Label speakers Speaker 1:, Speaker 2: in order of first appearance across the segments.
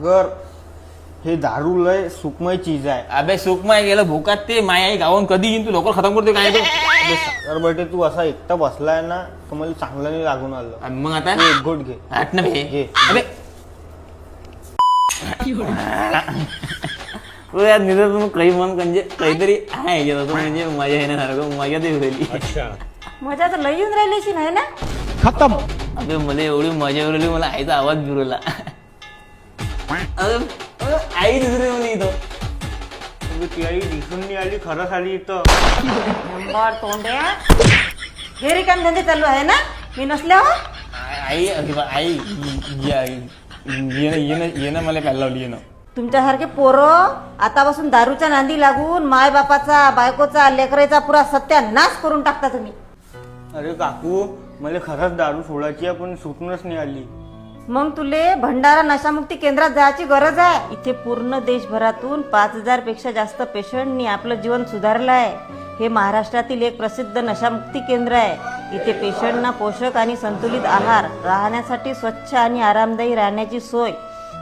Speaker 1: सागर हे दारू लय सुखमय चीज आहे.
Speaker 2: अबे सुखमय गेलं भोकात ते माया गावून कधी येईन तू लवकर खतम करतो काय तो.
Speaker 1: अबे सागर बेटे तू असा एकटा बसलाय ना तर मला चांगलं नाही लागून आलं.
Speaker 2: आणि मग आता
Speaker 1: तू एक घोट घे.
Speaker 2: हट ना बे.
Speaker 1: घे.
Speaker 2: अबे तू यार निरं काही मन म्हणजे काहीतरी आहे गेलं तो म्हणजे मजा येण्यासारखं मजा ते राहिली.
Speaker 3: मजा तर लई येऊन राहिली अशी नाही ना.
Speaker 2: अबे मला एवढी मजा उरली मला आईचा आवाज बिरवला. आई दिसली मला इथं.
Speaker 1: अबे ती आई दिसून नाही आली खरंच आली इथं.
Speaker 3: नंबर तोंड्या घरी काम धंदे चालू आहे ना मी नसल्यावर.
Speaker 2: आई आई येणं मला प्यायला लावली येणं.
Speaker 3: तुमच्यासारखे पोरं आतापासून दारूच्या नांदी लागून माय बापाचा बायकोचा लेकराचा पुरा सत्यानाश करून टाकता तुम्ही.
Speaker 1: अरे काकू मला खरंच दारू सोडायची आहे पण सुटूनच नाही आली.
Speaker 3: मग तुले भंडारा नशामुक्ती केंद्रात जायची गरज आहे. इथे पूर्ण देशभरातून 5000 पेक्षा जास्त पेशंटनी आपलं जीवन सुधारलं आहे. हे महाराष्ट्रातील एक प्रसिद्ध नशामुक्ती केंद्र आहे. इथे पेशंटना पोषक आणि संतुलित आहार, राहण्यासाठी स्वच्छ आणि आरामदायी राहण्याची सोय,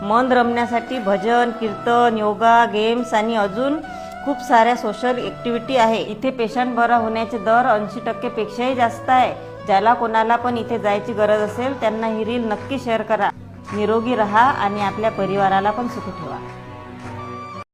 Speaker 3: मन रमण्यासाठी भजन कीर्तन योगा गेम्स आणि अजून खूप साऱ्या सोशल ऍक्टिव्हिटी आहे. इथे पेशंट बरा होण्याचे दर 80% पेक्षाही जास्त आहे. ज्याला कोणाला पण इथे जायची गरज असेल त्यांना ही रील नक्की शेअर करा. निरोगी राहा आणि आपल्या परिवाराला पण सुखी ठेवा.